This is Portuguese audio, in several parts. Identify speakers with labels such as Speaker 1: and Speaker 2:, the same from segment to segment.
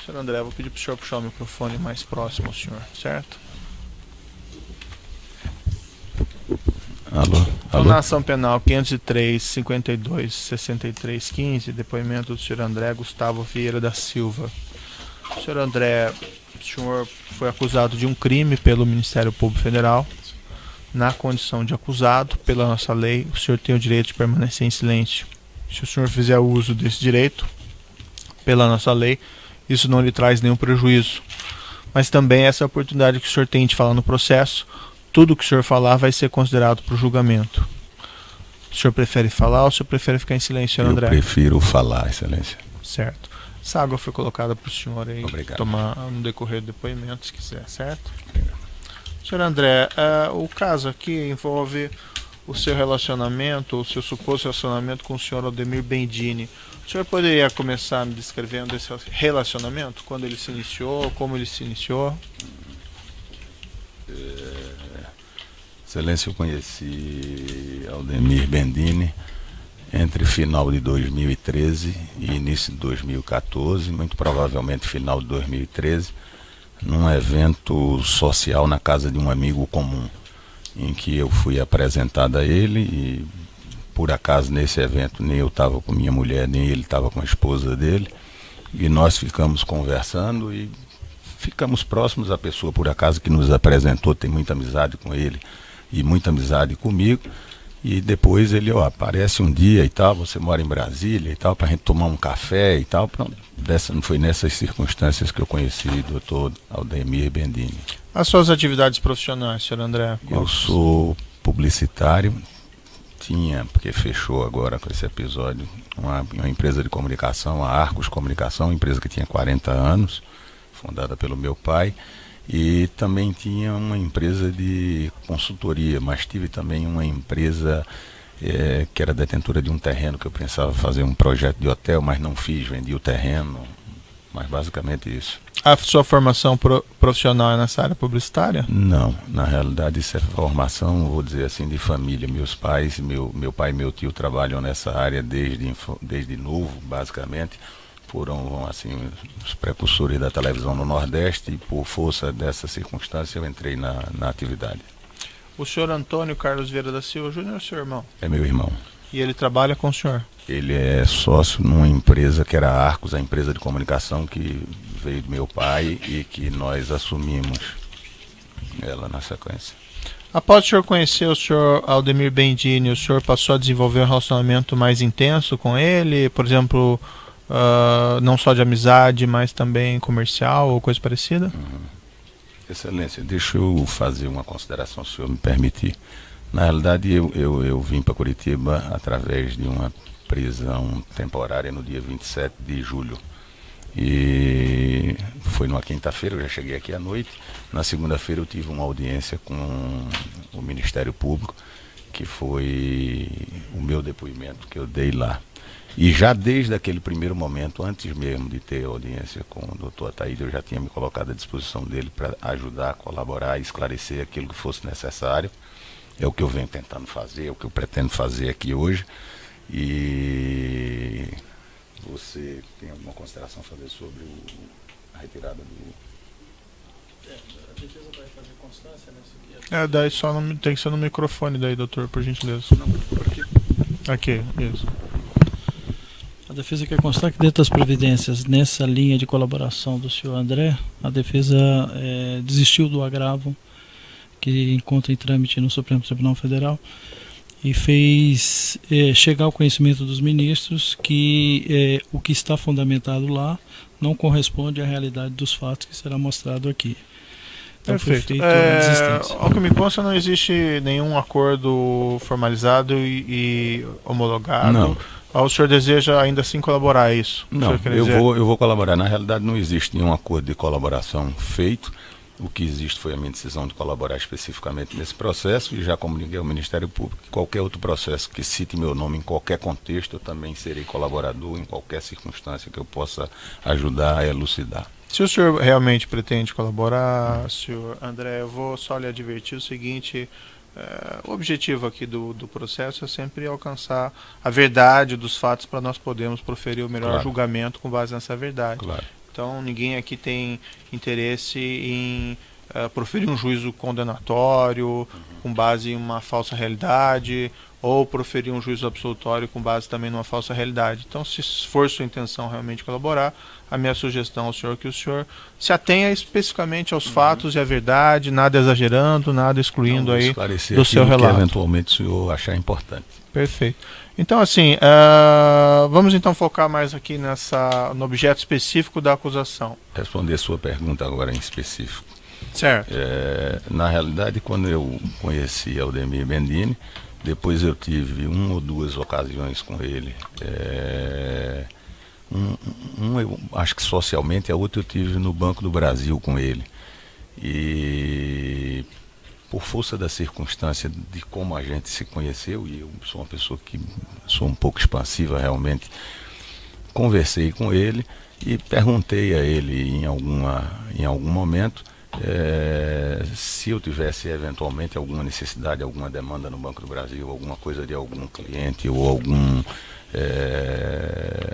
Speaker 1: Senhor André, vou pedir para o senhor puxar o microfone mais próximo ao senhor, certo?
Speaker 2: Alô?
Speaker 1: Então, na ação penal 503, 52, 63, 15, depoimento do senhor André Gustavo Vieira da Silva. Senhor André, o senhor foi acusado de um crime pelo Ministério Público Federal. Na condição de acusado, pela nossa lei, o senhor tem o direito de permanecer em silêncio. Se o senhor fizer uso desse direito, pela nossa lei, isso não lhe traz nenhum prejuízo. Mas também essa é a oportunidade que o senhor tem de falar no processo. Tudo que o senhor falar vai ser considerado para o julgamento. O senhor prefere falar ou o senhor prefere ficar em silêncio, senhor André?
Speaker 2: Eu prefiro falar, excelência.
Speaker 1: Certo. Essa água foi colocada para o senhor aí.
Speaker 2: Obrigado.
Speaker 1: Tomar no decorrer do depoimento, se quiser, certo? Senhor André, o caso aqui envolve o seu relacionamento, o seu suposto relacionamento com o senhor Aldemir Bendini. O senhor poderia começar me descrevendo esse relacionamento? Quando ele se iniciou, como ele se iniciou?
Speaker 2: Excelência, eu conheci Aldemir Bendini entre final de 2013 e início de 2014, muito provavelmente final de 2013, num evento social na casa de um amigo comum, em que eu fui apresentado a ele e, por acaso, nesse evento nem eu estava com minha mulher, nem ele estava com a esposa dele, e nós ficamos conversando e ficamos próximos. A pessoa, por acaso, que nos apresentou tem muita amizade com ele e muita amizade comigo, e depois ele aparece um dia e tal, você mora em Brasília e tal, para a gente tomar um café e tal. Pronto. Foi nessas circunstâncias que eu conheci o doutor Aldemir Bendini.
Speaker 1: As suas atividades profissionais, senhor André?
Speaker 2: Eu sou publicitário, porque fechou agora com esse episódio, uma empresa de comunicação, a Arcos Comunicação, uma empresa que tinha 40 anos, fundada pelo meu pai. E também tinha uma empresa de consultoria, mas tive também uma empresa que era detentora de um terreno, que eu pensava fazer um projeto de hotel, mas não fiz, vendi o terreno, mas basicamente isso.
Speaker 1: A sua formação profissional é nessa área publicitária?
Speaker 2: Não, na realidade isso é formação, vou dizer assim, de família. Meus pais, meu pai e meu tio trabalham nessa área desde novo, basicamente. Foram assim os precursores da televisão no Nordeste e por força dessa circunstância eu entrei na atividade.
Speaker 1: O senhor Antônio Carlos Vieira da Silva Júnior é seu irmão?
Speaker 2: É meu irmão.
Speaker 1: E ele trabalha com o senhor?
Speaker 2: Ele é sócio numa empresa que era a Arcos, a empresa de comunicação que veio do meu pai e que nós assumimos ela na sequência.
Speaker 1: Após o senhor conhecer o senhor Aldemir Bendini, o senhor passou a desenvolver um relacionamento mais intenso com ele? Por exemplo, não só de amizade, mas também comercial ou coisa parecida?
Speaker 2: Excelência, deixa eu fazer uma consideração, se o senhor me permitir. Na realidade, eu vim para Curitiba através de uma prisão temporária no dia 27 de julho. E foi numa quinta-feira, eu já cheguei aqui à noite. Na segunda-feira eu tive uma audiência com o Ministério Público, que foi o meu depoimento que eu dei lá. E já desde aquele primeiro momento, antes mesmo de ter audiência com o doutor Ataíde, eu já tinha me colocado à disposição dele para ajudar, colaborar, esclarecer aquilo que fosse necessário. É o que eu venho tentando fazer, é o que eu pretendo fazer aqui hoje. E você tem alguma consideração a fazer sobre a retirada do...
Speaker 3: A defesa vai fazer constância nessa aqui?
Speaker 1: Daí só tem que ser no microfone daí, doutor, por gentileza.
Speaker 2: Não, por aqui.
Speaker 1: Aqui, isso.
Speaker 3: A defesa quer constar que dentro das providências nessa linha de colaboração do senhor André, a defesa desistiu do agravo que encontra em trâmite no Supremo Tribunal Federal e fez chegar ao conhecimento dos ministros que o que está fundamentado lá não corresponde à realidade dos fatos que será mostrado aqui. Então,
Speaker 1: perfeito. Ao que me consta, não existe nenhum acordo formalizado e homologado.
Speaker 2: Não.
Speaker 1: O senhor deseja ainda assim colaborar, é isso?
Speaker 2: Não, eu vou colaborar. Na realidade não existe nenhum acordo de colaboração feito. O que existe foi a minha decisão de colaborar especificamente nesse processo e já comuniquei ao Ministério Público que qualquer outro processo que cite meu nome em qualquer contexto, eu também serei colaborador em qualquer circunstância que eu possa ajudar a elucidar.
Speaker 1: Se o senhor realmente pretende colaborar, senhor André, eu vou só lhe advertir o seguinte: o objetivo aqui do processo é sempre alcançar a verdade dos fatos para nós podermos proferir o melhor julgamento com base nessa verdade.
Speaker 2: Claro.
Speaker 1: Então ninguém aqui tem interesse em proferir um juízo condenatório com base em uma falsa realidade, ou proferir um juízo absolutório com base também numa falsa realidade. Então, se for sua intenção realmente colaborar, a minha sugestão ao senhor é que o senhor se atenha especificamente aos fatos e à verdade, nada exagerando, nada excluindo aí do seu relato.
Speaker 2: Que eventualmente o senhor achar importante.
Speaker 1: Perfeito. Então, assim, vamos então focar mais aqui no objeto específico da acusação.
Speaker 2: Responder a sua pergunta agora em específico.
Speaker 1: Certo.
Speaker 2: Na realidade, quando eu conheci Aldemir Bendini, depois eu tive uma ou duas ocasiões com ele. Eu acho que socialmente, a outra eu tive no Banco do Brasil com ele. E por força da circunstância de como a gente se conheceu, e eu sou uma pessoa que sou um pouco expansiva realmente, conversei com ele e perguntei a ele em algum momento se eu tivesse eventualmente alguma necessidade, alguma demanda no Banco do Brasil, alguma coisa de algum cliente ou algum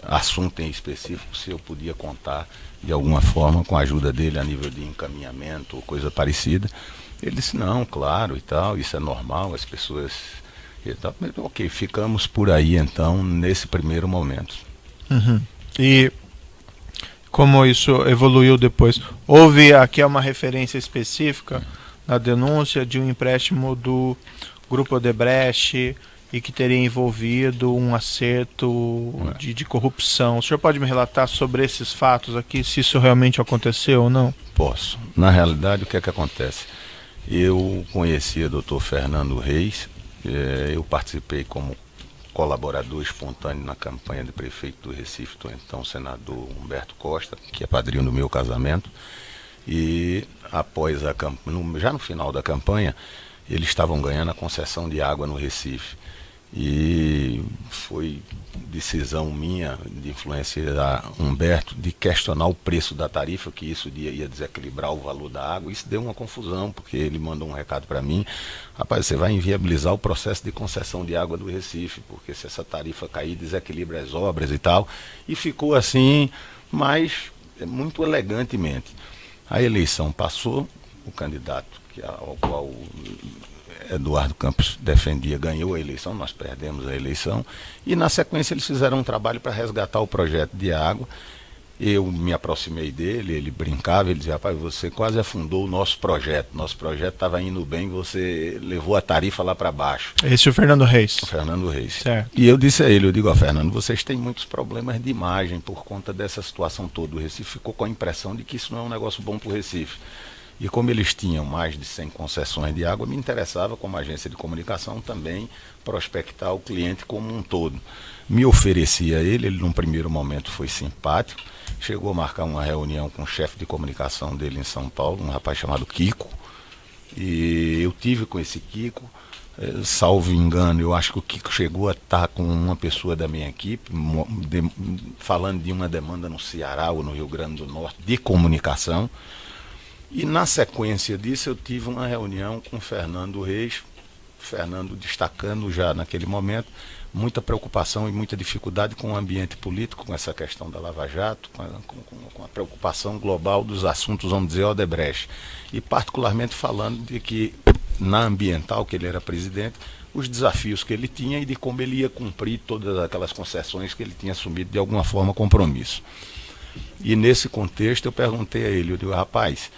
Speaker 2: assunto em específico, se eu podia contar de alguma forma com a ajuda dele a nível de encaminhamento ou coisa parecida. Ele disse, não, claro e tal, isso é normal, as pessoas e tal. Mas, ok, ficamos por aí então nesse primeiro momento.
Speaker 1: E como isso evoluiu depois? Houve aqui uma referência específica na denúncia de um empréstimo do Grupo Odebrecht e que teria envolvido um acerto de corrupção. O senhor pode me relatar sobre esses fatos aqui, se isso realmente aconteceu ou não?
Speaker 2: Posso. Na realidade, o que é que acontece? Eu conhecia o Dr. Fernando Reis, eu participei como colaborador espontâneo na campanha de prefeito do Recife, do então senador Humberto Costa, que é padrinho do meu casamento, e após a campanha, já no final da campanha, eles estavam ganhando a concessão de água no Recife. E foi decisão minha, de influência da Humberto, de questionar o preço da tarifa, que isso ia desequilibrar o valor da água. Isso deu uma confusão, porque ele mandou um recado para mim: rapaz, você vai inviabilizar o processo de concessão de água do Recife, porque se essa tarifa cair, desequilibra as obras e tal. E ficou assim, mas muito elegantemente. A eleição passou, o candidato ao qual Eduardo Campos defendia ganhou a eleição, nós perdemos a eleição, e na sequência eles fizeram um trabalho para resgatar o projeto de água. Eu me aproximei dele, ele brincava, ele dizia: rapaz, você quase afundou o nosso projeto estava indo bem, você levou a tarifa lá para baixo.
Speaker 1: Esse é o Fernando Reis.
Speaker 2: O Fernando Reis.
Speaker 1: Certo.
Speaker 2: E eu disse a ele, eu digo: Fernando, vocês têm muitos problemas de imagem por conta dessa situação toda. O Recife ficou com a impressão de que isso não é um negócio bom para o Recife. E como eles tinham mais de 100 concessões de água, me interessava, como agência de comunicação, também prospectar o cliente como um todo. Me ofereci a ele num primeiro momento foi simpático, chegou a marcar uma reunião com o chefe de comunicação dele em São Paulo, um rapaz chamado Kiko, e eu tive com esse Kiko, salvo engano, eu acho que o Kiko chegou a estar com uma pessoa da minha equipe, falando de uma demanda no Ceará ou no Rio Grande do Norte, de comunicação. E na sequência disso eu tive uma reunião com o Fernando Reis, Fernando destacando já naquele momento muita preocupação e muita dificuldade com o ambiente político, com essa questão da Lava Jato, com a preocupação global dos assuntos, vamos dizer, Odebrecht. E particularmente falando de que na ambiental, que ele era presidente, os desafios que ele tinha e de como ele ia cumprir todas aquelas concessões que ele tinha assumido de alguma forma compromisso. E nesse contexto eu perguntei a ele, eu digo: rapaz,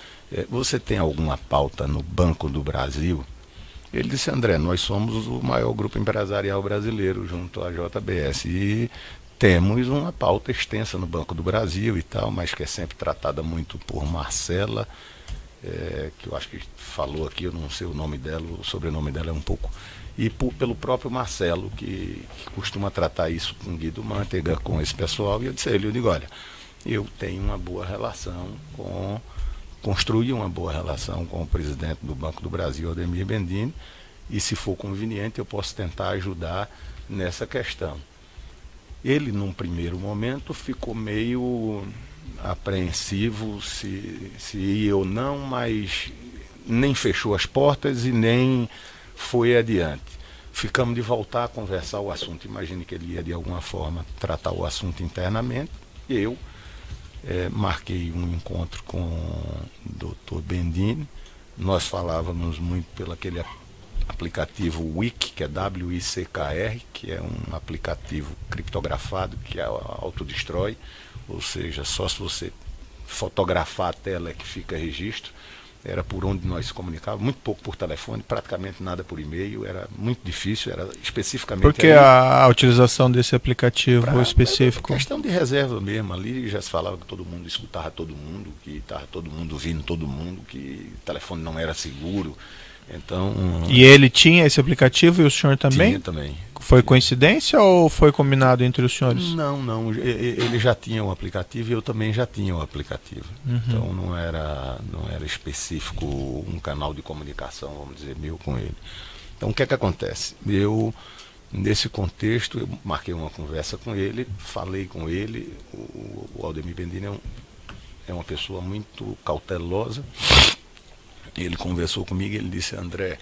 Speaker 2: você tem alguma pauta no Banco do Brasil? Ele disse: André, nós somos o maior grupo empresarial brasileiro junto à JBS e temos uma pauta extensa no Banco do Brasil e tal, mas que é sempre tratada muito por Marcela, que eu acho que falou aqui, eu não sei o nome dela, o sobrenome dela é um pouco, e pelo próprio Marcelo, que costuma tratar isso com Guido Mantega, com esse pessoal. E eu disse a ele, eu digo: olha, eu tenho uma boa relação construí uma boa relação com o presidente do Banco do Brasil, Aldemir Bendini, e se for conveniente eu posso tentar ajudar nessa questão. Ele, num primeiro momento, ficou meio apreensivo se ia ou não, mas nem fechou as portas e nem foi adiante. Ficamos de voltar a conversar o assunto. Imagine que ele ia de alguma forma tratar o assunto internamente. Eu marquei um encontro com o Dr. Bendini. Nós falávamos muito pelo aquele aplicativo Wiki, que é WICKR, que é um aplicativo criptografado que autodestrói, ou seja, só se você fotografar a tela é que fica registro. Era por onde nós se comunicávamos, muito pouco por telefone, praticamente nada por e-mail, era muito difícil, era especificamente...
Speaker 1: Por que a utilização desse aplicativo específico?
Speaker 2: Questão de reserva mesmo, ali já se falava que todo mundo escutava todo mundo, que estava todo mundo ouvindo todo mundo, que o telefone não era seguro, então...
Speaker 1: E ele tinha esse aplicativo e o senhor também?
Speaker 2: Tinha também.
Speaker 1: Foi coincidência ou foi combinado entre os senhores?
Speaker 2: Não, ele já tinha o aplicativo e eu também já tinha o aplicativo. Então não era específico um canal de comunicação, vamos dizer, meu com ele. Então o que é que acontece? Nesse contexto, eu marquei uma conversa com ele, falei com ele. O Aldemir Bendini é uma pessoa muito cautelosa. Ele conversou comigo e ele disse: André,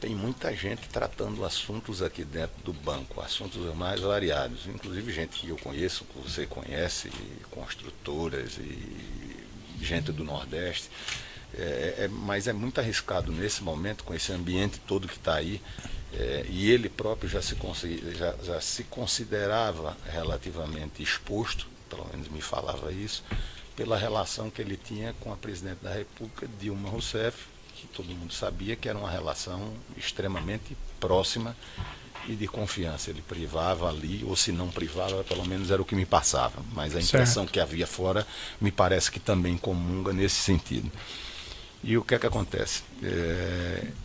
Speaker 2: tem muita gente tratando assuntos aqui dentro do banco, assuntos mais variados, inclusive gente que eu conheço, que você conhece, construtoras e gente do Nordeste, mas é muito arriscado nesse momento, com esse ambiente todo que está aí, e ele próprio já se considerava relativamente exposto, pelo menos me falava isso, pela relação que ele tinha com a presidente da República, Dilma Rousseff, que todo mundo sabia que era uma relação extremamente próxima e de confiança. Ele privava ali, ou se não privava, pelo menos era o que me passava. Mas a impressão que havia fora me parece que também comunga nesse sentido. E o que é que acontece?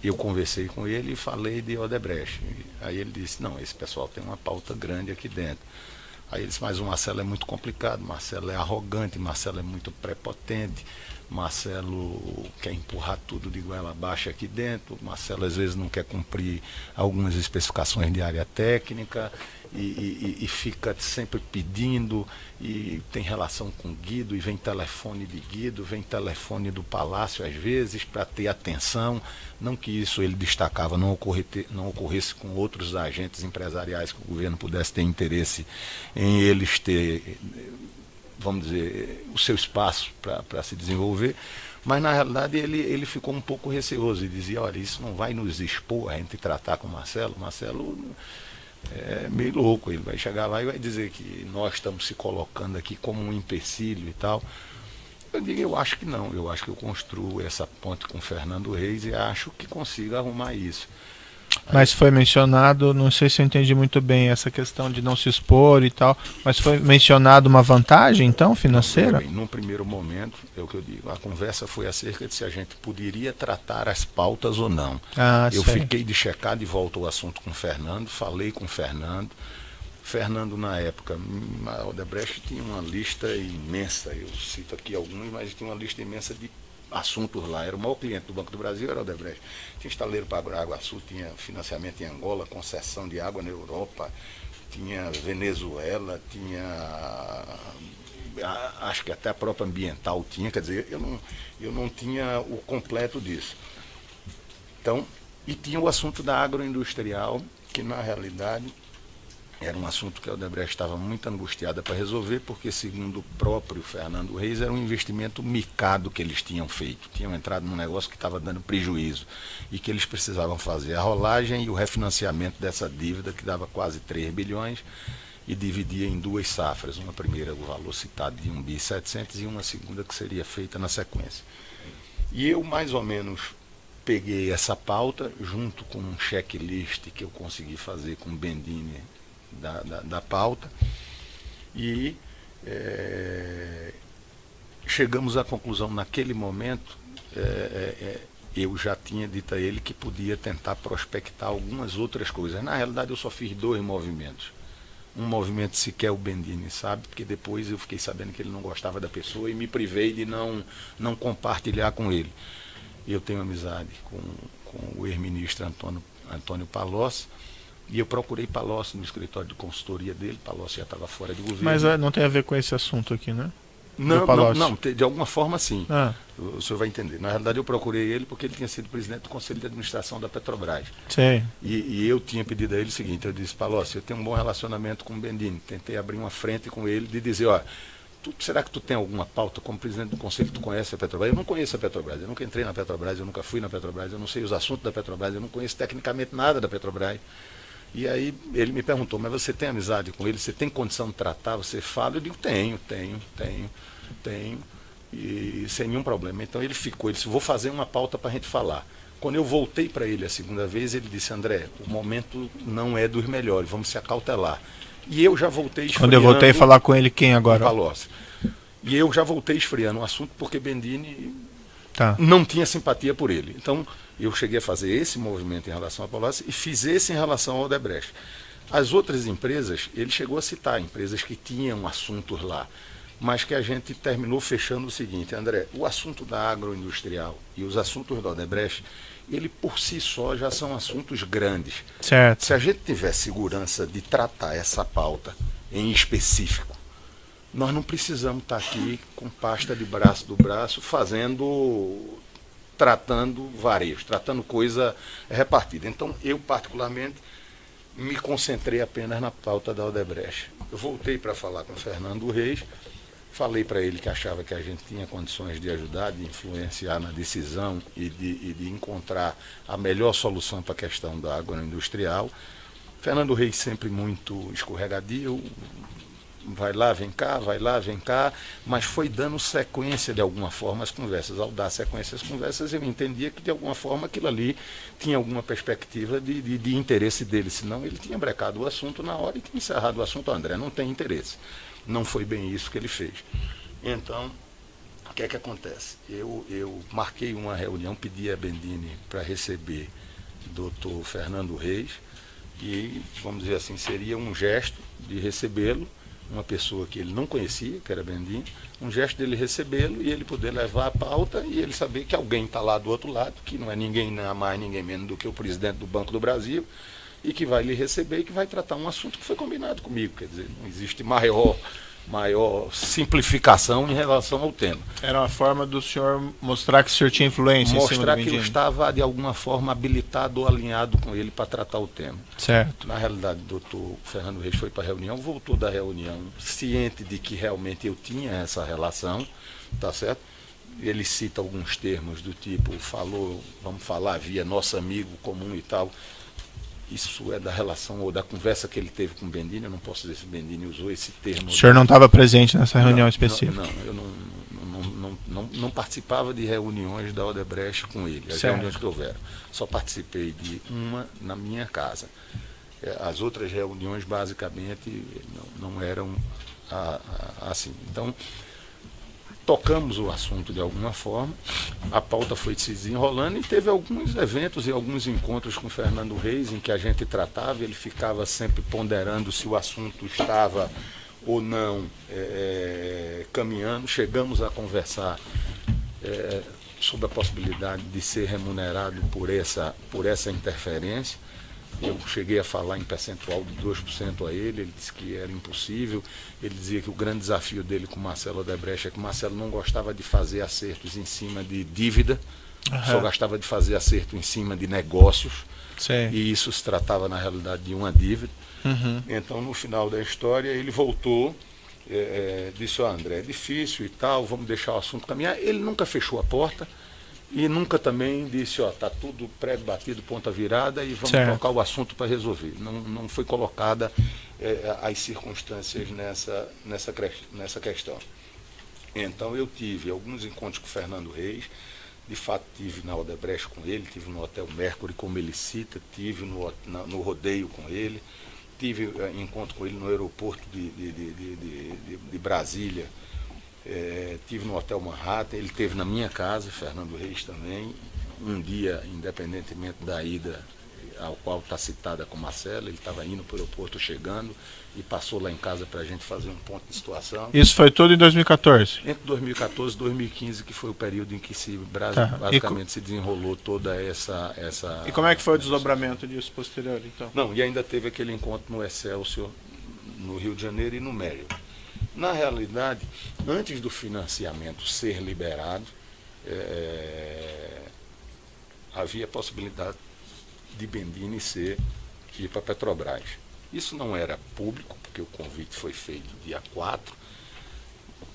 Speaker 2: Eu conversei com ele e falei de Odebrecht. Aí ele disse: não, esse pessoal tem uma pauta grande aqui dentro. Aí ele disse: mas o Marcelo é muito complicado, Marcelo é arrogante, Marcelo é muito prepotente, Marcelo quer empurrar tudo de goela abaixo aqui dentro, Marcelo às vezes não quer cumprir algumas especificações de área técnica e fica sempre pedindo, e tem relação com Guido, e vem telefone de Guido, vem telefone do Palácio às vezes para ter atenção. Não que isso, ele destacava, não ocorresse com outros agentes empresariais que o governo pudesse ter interesse em eles ter, vamos dizer, o seu espaço para se desenvolver, mas na realidade ele ficou um pouco receoso e dizia: olha, isso não vai nos expor a gente tratar com o Marcelo. Marcelo é meio louco, ele vai chegar lá e vai dizer que nós estamos se colocando aqui como um empecilho e tal. Eu digo: eu acho que não, eu acho que eu construo essa ponte com o Fernando Reis e acho que consigo arrumar isso.
Speaker 1: Mas foi mencionado, não sei se eu entendi muito bem essa questão de não se expor e tal, mas foi mencionado uma vantagem, então, financeira?
Speaker 2: Num primeiro momento, é o que eu digo, a conversa foi acerca de se a gente poderia tratar as pautas ou não. Eu fiquei de checar de volta o assunto com o Fernando, falei com o Fernando. Fernando, na época, a Odebrecht tinha uma lista imensa, eu cito aqui alguns, mas tinha uma lista imensa de assuntos lá. Era o maior cliente do Banco do Brasil, era o Odebrecht. Tinha estaleiro para Água Sul, tinha financiamento em Angola, concessão de água na Europa, tinha Venezuela, tinha, acho que até a própria ambiental tinha, quer dizer, eu não tinha o completo disso. Então, e tinha o assunto da agroindustrial, que na realidade era um assunto que a Odebrecht estava muito angustiada para resolver, porque, segundo o próprio Fernando Reis, era um investimento micado que eles tinham feito. Tinham entrado num negócio que estava dando prejuízo e que eles precisavam fazer a rolagem e o refinanciamento dessa dívida, que dava quase 3 bilhões, e dividia em duas safras. Uma primeira, o valor citado de 1.700 bi, e uma segunda que seria feita na sequência. E eu, mais ou menos, peguei essa pauta, junto com um checklist que eu consegui fazer com o Bendini, da pauta, e chegamos à conclusão naquele momento. Eu já tinha dito a ele que podia tentar prospectar algumas outras coisas. Na realidade eu só fiz 2 movimentos. Um movimento sequer o Bendini sabe, porque depois eu fiquei sabendo que ele não gostava da pessoa e me privei de não compartilhar com ele. Eu tenho amizade com o ex-ministro Antônio Palocci, e eu procurei Palocci no escritório de consultoria dele. Palocci já estava fora de governo.
Speaker 1: Mas não tem a ver com esse assunto aqui, né?
Speaker 2: Não,
Speaker 1: Palocci?
Speaker 2: não, de alguma forma sim.
Speaker 1: Ah,
Speaker 2: O senhor vai entender. Na realidade, eu procurei ele porque ele tinha sido presidente do Conselho de Administração da Petrobras.
Speaker 1: sei.
Speaker 2: E eu tinha pedido a ele o seguinte, eu disse, Palocci, eu tenho um bom relacionamento com o Bendini. Tentei abrir uma frente com ele de dizer, ó, será que tu tem alguma pauta como presidente do Conselho que tu conhece a Petrobras? Eu não conheço a Petrobras, eu nunca entrei na Petrobras, eu nunca fui na Petrobras, eu não sei os assuntos da Petrobras, eu não conheço tecnicamente nada da Petrobras. E aí ele me perguntou, mas você tem amizade com ele, você tem condição de tratar, você fala? Eu digo, tenho, e sem nenhum problema. Então ele ficou, ele disse, vou fazer uma pauta para a gente falar. Quando eu voltei para ele a segunda vez, ele disse, André, o momento não é dos melhores, vamos se acautelar. E eu já voltei esfriando...
Speaker 1: Quando eu voltei a falar com ele, quem agora?
Speaker 2: Palocci. E eu já voltei esfriando o assunto porque Bendini
Speaker 1: Tá.
Speaker 2: não tinha simpatia por ele. Então eu cheguei a fazer esse movimento em relação a Palocci e fiz esse em relação ao Odebrecht. As outras empresas, ele chegou a citar, empresas que tinham assuntos lá, mas que a gente terminou fechando o seguinte, André, o assunto da agroindustrial e os assuntos do Odebrecht, ele por si só já são assuntos grandes.
Speaker 1: Certo.
Speaker 2: Se a gente tiver segurança de tratar essa pauta em específico, nós não precisamos estar aqui com pasta de braço do braço tratando varejo, tratando coisa repartida. Então, eu particularmente me concentrei apenas na pauta da Odebrecht. Eu voltei para falar com o Fernando Reis, falei para ele que achava que a gente tinha condições de ajudar, de influenciar na decisão e de encontrar a melhor solução para a questão da agroindustrial. Fernando Reis sempre muito escorregadio, vai lá, vem cá, mas foi dando sequência de alguma forma às conversas. Ao dar sequência às conversas, eu entendia que de alguma forma aquilo ali tinha alguma perspectiva de interesse dele, senão ele tinha brecado o assunto na hora e tinha encerrado o assunto. André, não tem interesse. Não foi bem isso que ele fez. Então, o que é que acontece? Eu marquei uma reunião, pedi a Bendini para receber o Dr. Fernando Reis e, vamos dizer assim, seria um gesto de recebê-lo, uma pessoa que ele não conhecia, que era Bendini, um gesto dele recebê-lo e ele poder levar a pauta e ele saber que alguém está lá do outro lado, que não é ninguém mais, ninguém menos do que o presidente do Banco do Brasil, e que vai lhe receber e que vai tratar um assunto que foi combinado comigo. Quer dizer, não existe maior simplificação em relação ao tema.
Speaker 1: Era uma forma do senhor mostrar que o senhor tinha influência em cima do
Speaker 2: Mostrar que eu
Speaker 1: Bendini.
Speaker 2: estava, de alguma forma, habilitado ou alinhado com ele para tratar o tema.
Speaker 1: Certo.
Speaker 2: Na realidade, o doutor Fernando Reis foi para a reunião, voltou da reunião ciente de que realmente eu tinha essa relação, tá certo? Ele cita alguns termos do tipo, vamos falar via nosso amigo comum e tal. Isso é da relação ou da conversa que ele teve com o Bendini. Eu não posso dizer se o Bendini usou esse termo.
Speaker 1: O senhor não estava presente nessa reunião específica?
Speaker 2: Não, eu não participava de reuniões da Odebrecht com ele, as
Speaker 1: Certo.
Speaker 2: reuniões que houveram. Só participei de uma na minha casa. As outras reuniões, basicamente, não eram assim. Então, tocamos o assunto de alguma forma, a pauta foi se desenrolando e teve alguns eventos e alguns encontros com o Fernando Reis em que a gente tratava, ele ficava sempre ponderando se o assunto estava ou não caminhando. Chegamos a conversar sobre a possibilidade de ser remunerado por essa interferência. Eu cheguei a falar em percentual de 2% a ele disse que era impossível. Ele dizia que o grande desafio dele com o Marcelo Odebrecht é que o Marcelo não gostava de fazer acertos em cima de dívida, só gostava de fazer acerto em cima de negócios,
Speaker 1: Sei.
Speaker 2: e isso se tratava na realidade de uma dívida.
Speaker 1: Uhum.
Speaker 2: Então, no final da história, ele voltou, disse, André, é difícil e tal, vamos deixar o assunto caminhar. Ele nunca fechou a porta. E nunca também disse, está tudo prego batido, ponta virada e vamos tocar o assunto para resolver. Não foi colocada as circunstâncias nessa questão. Então eu tive alguns encontros com o Fernando Reis, de fato tive na Odebrecht com ele, tive no Hotel Mercury, como ele cita, tive no rodeio com ele, tive encontro com ele no aeroporto de Brasília. Tive no Hotel Manhattan, ele esteve na minha casa, Fernando Reis também, um dia, independentemente da ida ao qual está citada com Marcelo, ele estava indo para o aeroporto, chegando, e passou lá em casa para a gente fazer um ponto de situação.
Speaker 1: Isso foi tudo em 2014?
Speaker 2: Entre 2014 e 2015, que foi o período em que basicamente se desenrolou toda essa...
Speaker 1: E como é que foi o desdobramento disso posterior, então?
Speaker 2: Não, e ainda teve aquele encontro no Excelsior, no Rio de Janeiro e no Mério. Na realidade, antes do financiamento ser liberado, havia a possibilidade de Bendini ir para a Petrobras. Isso não era público, porque o convite foi feito dia 4,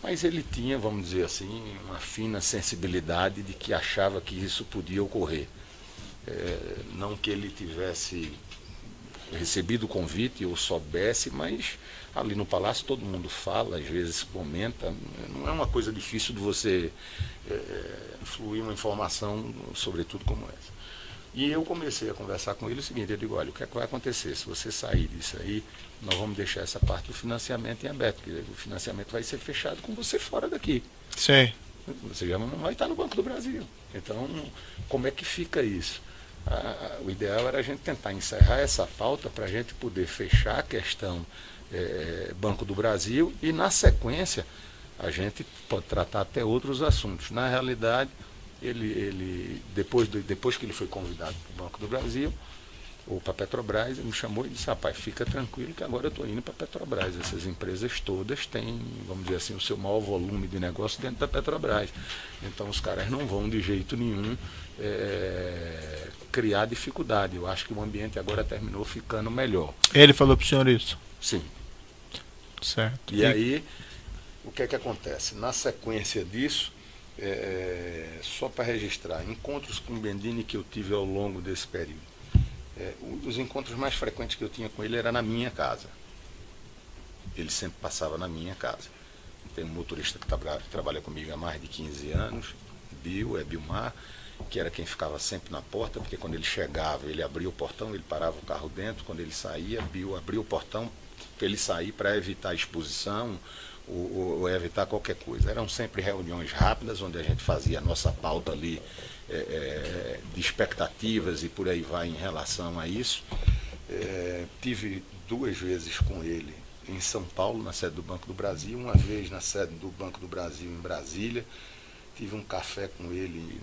Speaker 2: mas ele tinha, vamos dizer assim, uma fina sensibilidade de que achava que isso podia ocorrer. Não que ele tivesse recebido o convite ou soubesse, mas ali no Palácio todo mundo fala, às vezes comenta, não é uma coisa difícil de você fluir uma informação, sobretudo como essa. E eu comecei a conversar com ele o seguinte, eu digo, olha, o que é que vai acontecer? Se você sair disso aí, nós vamos deixar essa parte do financiamento em aberto, porque o financiamento vai ser fechado com você fora daqui.
Speaker 1: Sim.
Speaker 2: Você já não vai estar no Banco do Brasil. Então, como é que fica isso? O ideal era a gente tentar encerrar essa pauta para a gente poder fechar a questão Banco do Brasil e, na sequência, a gente pode tratar até outros assuntos. Na realidade, ele depois que ele foi convidado para o Banco do Brasil, ou para a Petrobras, ele me chamou e disse, rapaz, fica tranquilo que agora eu estou indo para a Petrobras. Essas empresas todas têm, vamos dizer assim, o seu maior volume de negócio dentro da Petrobras. Então os caras não vão de jeito nenhum criar dificuldade. Eu acho que o ambiente agora terminou ficando melhor.
Speaker 1: Ele falou para o senhor isso?
Speaker 2: Sim.
Speaker 1: Certo.
Speaker 2: E aí, o que é que acontece? Na sequência disso, só para registrar, encontros com o Bendini que eu tive ao longo desse período. Um dos encontros mais frequentes que eu tinha com ele era na minha casa. Ele sempre passava na minha casa. Tem um motorista que trabalha comigo há mais de 15 anos, Bilmar, que era quem ficava sempre na porta, porque quando ele chegava, ele abria o portão, ele parava o carro dentro, quando ele saía, Bill abria o portão para ele sair, para evitar exposição ou evitar qualquer coisa. Eram sempre reuniões rápidas, onde a gente fazia a nossa pauta ali, de expectativas e por aí vai em relação a isso. Tive 2 vezes com ele em São Paulo, na sede do Banco do Brasil, uma vez na sede do Banco do Brasil em Brasília. Tive um café com ele,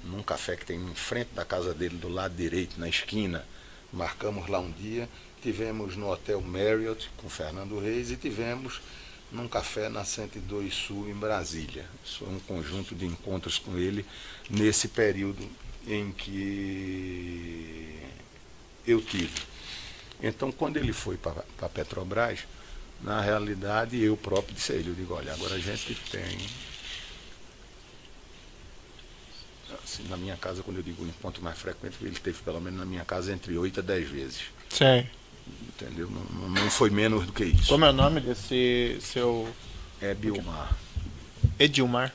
Speaker 2: num café que tem em frente da casa dele, do lado direito, na esquina. Marcamos lá um dia. Tivemos no Hotel Marriott com Fernando Reis e tivemos num café na 102 Sul, em Brasília. Isso foi um conjunto de encontros com ele nesse período em que eu tive. Então, quando ele foi para a Petrobras, na realidade, eu próprio disse a ele, eu digo, olha, agora a gente tem... Assim, na minha casa, quando eu digo o encontro mais frequente, ele teve pelo menos na minha casa entre 8 a 10 vezes.
Speaker 1: Sim.
Speaker 2: Entendeu? Não foi menos do que isso.
Speaker 1: Como é o nome desse seu...
Speaker 2: Bilmar.
Speaker 1: Edilmar?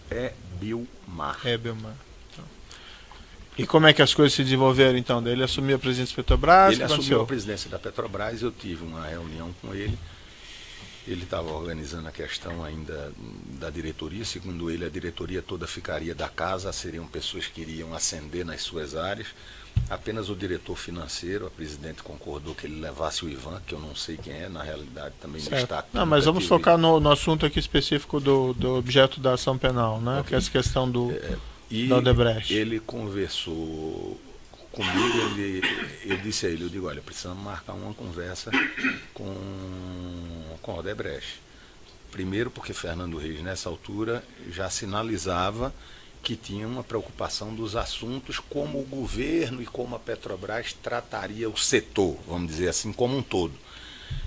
Speaker 2: Bilmar.
Speaker 1: Bilmar. Então. E como é que as coisas se desenvolveram então? Ele assumiu a presidência da Petrobras?
Speaker 2: Ele assumiu a presidência da Petrobras, eu tive uma reunião com ele. Ele estava organizando a questão ainda da diretoria. Segundo ele, a diretoria toda ficaria da casa, seriam pessoas que iriam ascender nas suas áreas. Apenas o diretor financeiro, a presidente concordou que ele levasse o Ivan, que eu não sei quem é, na realidade também não está aqui.
Speaker 1: Não, mas vamos focar no assunto aqui específico do objeto da ação penal, né? Okay. Que é essa questão do Odebrecht.
Speaker 2: Ele conversou comigo, eu disse a ele, eu digo, olha, precisamos marcar uma conversa com Odebrecht. Primeiro porque Fernando Reis, nessa altura, já sinalizava que tinha uma preocupação dos assuntos, como o governo e como a Petrobras trataria o setor, vamos dizer assim, como um todo.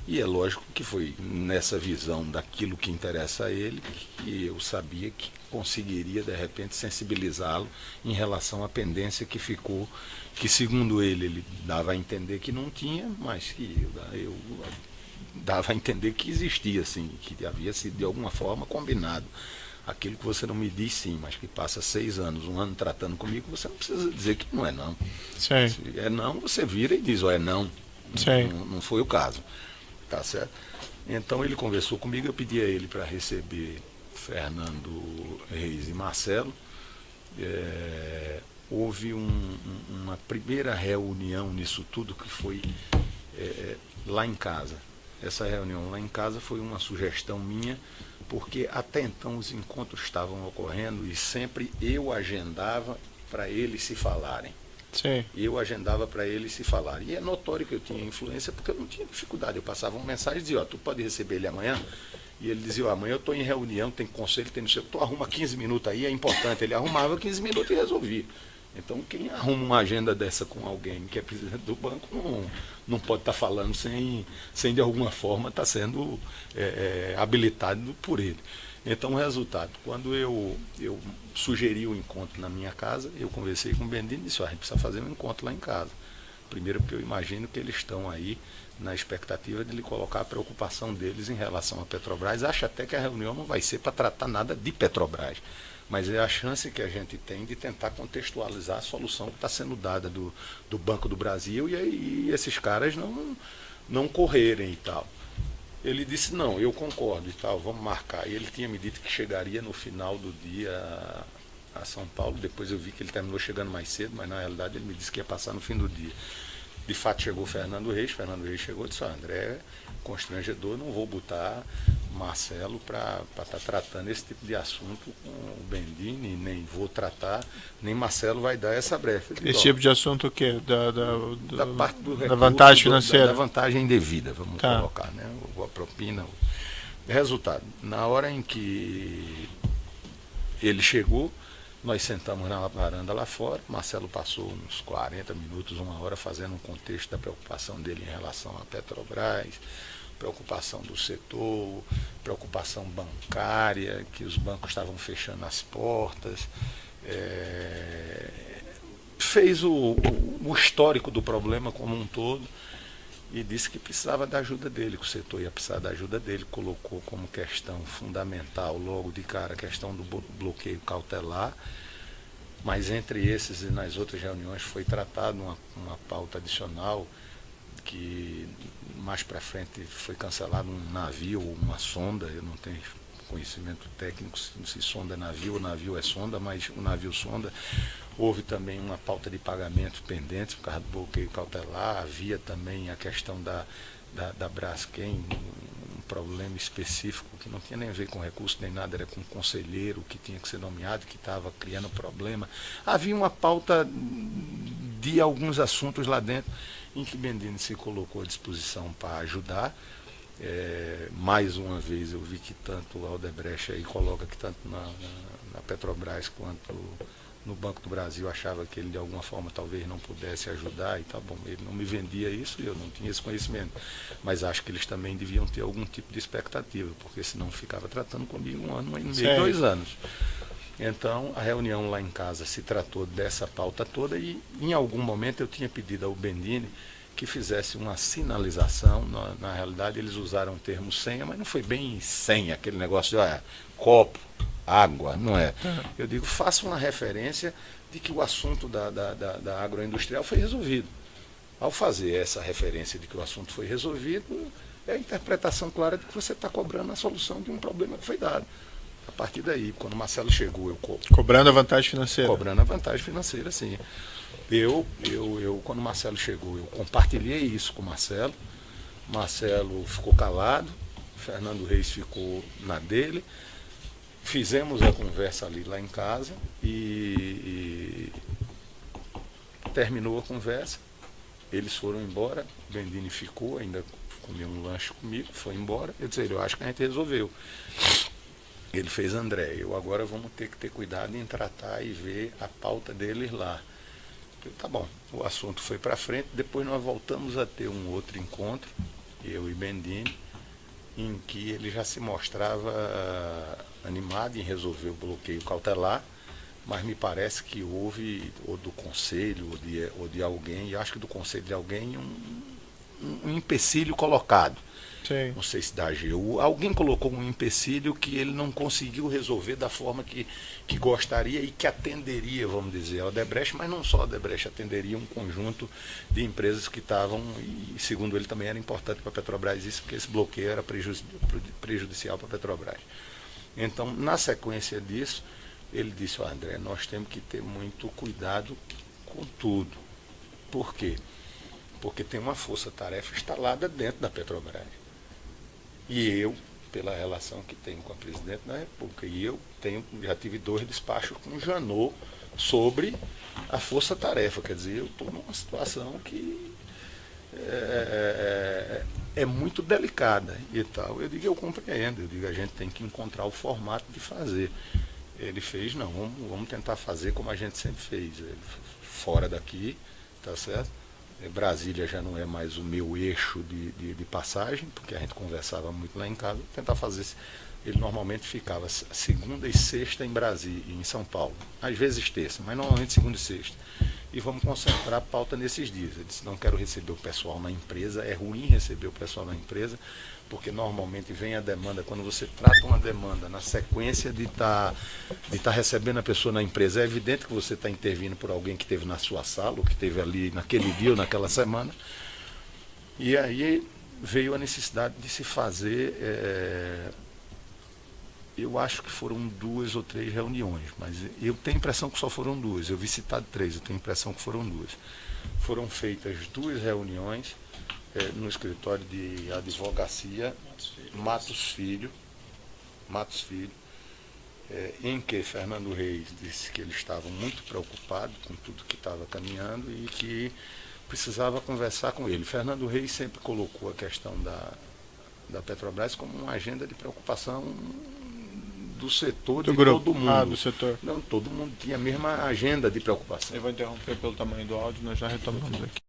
Speaker 2: E é lógico que foi nessa visão daquilo que interessa a ele que eu sabia que conseguiria, de repente, sensibilizá-lo em relação à pendência que ficou, que segundo ele dava a entender que não tinha, mas que eu dava a entender que existia, assim, que havia sido de alguma forma combinado. Aquilo que você não me diz sim, mas que passa 6 anos, 1 ano tratando comigo, você não precisa dizer que não é não.
Speaker 1: Sim.
Speaker 2: Se é não, você vira e diz, é não. Não foi o caso. Tá certo? Então ele conversou comigo, eu pedi a ele para receber Fernando Reis e Marcelo. Houve uma primeira reunião nisso tudo que foi lá em casa. Essa reunião lá em casa foi uma sugestão minha, porque até então os encontros estavam ocorrendo e sempre eu agendava para eles se falarem.
Speaker 1: Sim.
Speaker 2: Eu agendava para eles se falarem. E é notório que eu tinha influência, porque eu não tinha dificuldade. Eu passava uma mensagem e dizia, tu pode receber ele amanhã? E ele dizia, amanhã eu estou em reunião, tem conselho, tem não sei o que, tu arruma 15 minutos aí, é importante. Ele arrumava 15 minutos e resolvia. Então, quem arruma uma agenda dessa com alguém que é presidente do banco não pode estar falando sem de alguma forma estar sendo habilitado por ele. Então, o resultado, quando eu sugeri o encontro na minha casa, eu conversei com o Bendini e disse, a gente precisa fazer um encontro lá em casa. Primeiro porque eu imagino que eles estão aí na expectativa de lhe colocar a preocupação deles em relação à Petrobras. Acho até que a reunião não vai ser para tratar nada de Petrobras, mas é a chance que a gente tem de tentar contextualizar a solução que está sendo dada do Banco do Brasil e aí esses caras não correrem e tal. Ele disse, não, eu concordo e tal, vamos marcar. E ele tinha me dito que chegaria no final do dia a São Paulo, depois eu vi que ele terminou chegando mais cedo, mas na realidade ele me disse que ia passar no fim do dia. De fato chegou Fernando Reis chegou e disse, André, constrangedor, não vou botar Marcelo para estar tratando esse tipo de assunto com o Bendini, nem vou tratar, nem Marcelo vai dar essa brecha.
Speaker 1: Esse tipo de assunto o quê?
Speaker 2: Da parte do recurso,
Speaker 1: da vantagem financeira?
Speaker 2: Da vantagem indevida, vamos
Speaker 1: tá.
Speaker 2: colocar, né? A propina. Resultado, na hora em que ele chegou, nós sentamos na varanda lá fora, Marcelo passou uns 40 minutos, uma hora, fazendo um contexto da preocupação dele em relação à Petrobras, preocupação do setor, preocupação bancária, que os bancos estavam fechando as portas, fez o histórico do problema como um todo e disse que precisava da ajuda dele, que o setor ia precisar da ajuda dele, colocou como questão fundamental logo de cara a questão do bloqueio cautelar, mas entre esses e nas outras reuniões foi tratado uma pauta adicional que mais para frente foi cancelado um navio ou uma sonda, eu não tenho conhecimento técnico se sonda é navio ou navio é sonda, mas o navio sonda. Houve também uma pauta de pagamentos pendentes por causa do bloqueio cautelar, havia também a questão da Braskem, um problema específico que não tinha nem a ver com recurso nem nada, era com um conselheiro que tinha que ser nomeado, que estava criando problema. Havia uma pauta de alguns assuntos lá dentro em que Bendini se colocou à disposição para ajudar. Mais uma vez eu vi que tanto o Aldebrecht aí coloca que tanto na Petrobras quanto no Banco do Brasil achava que ele de alguma forma talvez não pudesse ajudar e tá bom, ele não me vendia isso e eu não tinha esse conhecimento, mas acho que eles também deviam ter algum tipo de expectativa, porque senão ficava tratando comigo um ano e meio, 2 anos. Então a reunião lá em casa se tratou dessa pauta toda e em algum momento eu tinha pedido ao Bendini que fizesse uma sinalização, na realidade eles usaram o termo senha, mas não foi bem senha, aquele negócio de copo, água, não é. Eu digo, faça uma referência de que o assunto da agroindustrial foi resolvido. Ao fazer essa referência de que o assunto foi resolvido, é a interpretação clara de que você está cobrando a solução de um problema que foi dado. A partir daí, quando o Marcelo chegou, eu
Speaker 1: cobrando a vantagem financeira.
Speaker 2: Cobrando a vantagem financeira, sim. Quando o Marcelo chegou, eu compartilhei isso com o Marcelo. Marcelo ficou calado, Fernando Reis ficou na dele. Fizemos a conversa ali lá em casa e terminou a conversa. Eles foram embora, o Bendini ficou, ainda comeu um lanche comigo, foi embora. Eu disse, eu acho que a gente resolveu. Ele fez, André, agora vamos ter que ter cuidado em tratar e ver a pauta deles lá. Eu, tá bom, o assunto foi para frente, depois nós voltamos a ter um outro encontro, eu e Bendini, em que ele já se mostrava animado em resolver o bloqueio cautelar, mas me parece que houve, ou do conselho, ou de alguém, e acho que do conselho de alguém, um empecilho colocado.
Speaker 1: Sim.
Speaker 2: Não sei se da AGU, alguém colocou um empecilho que ele não conseguiu resolver da forma que gostaria e que atenderia, vamos dizer, a Odebrecht, mas não só a Odebrecht, atenderia um conjunto de empresas que estavam, e segundo ele também era importante para a Petrobras isso, porque esse bloqueio era prejudicial para a Petrobras. Então, na sequência disso, ele disse, André, nós temos que ter muito cuidado com tudo. Por quê? Porque tem uma força-tarefa instalada dentro da Petrobras. E eu, pela relação que tenho com a presidente da República, e eu já tive 2 despachos com o Janot sobre a força-tarefa. Quer dizer, eu estou numa situação que é muito delicada e tal. Eu digo, eu compreendo, eu digo, a gente tem que encontrar o formato de fazer. Ele fez, não, vamos tentar fazer como a gente sempre fez, fora daqui, tá certo? Brasília já não é mais o meu eixo de passagem, porque a gente conversava muito lá em casa, tentar fazer. Ele normalmente ficava segunda e sexta em Brasília, em São Paulo, às vezes terça, mas normalmente segunda e sexta. E vamos concentrar a pauta nesses dias. Eu disse, não quero receber o pessoal na empresa, é ruim receber o pessoal na empresa, porque normalmente vem a demanda, quando você trata uma demanda na sequência de tá recebendo a pessoa na empresa, é evidente que você está intervindo por alguém que esteve na sua sala, ou que esteve ali naquele dia ou naquela semana. E aí veio a necessidade de se fazer, eu acho que foram 2 ou 3 reuniões, mas eu tenho a impressão que só foram 2, eu vi citado 3, eu tenho a impressão que foram 2. Foram feitas 2 reuniões no escritório de advocacia Matos Filho, em que Fernando Reis disse que eles estavam muito preocupados com tudo que estava caminhando e que precisava conversar com ele. Fernando Reis sempre colocou a questão da Petrobras como uma agenda de preocupação do setor, de todo mundo.
Speaker 1: Do setor.
Speaker 2: Não, todo mundo tinha a mesma agenda de preocupação.
Speaker 1: Eu vou interromper pelo tamanho do áudio, nós já retomamos aqui.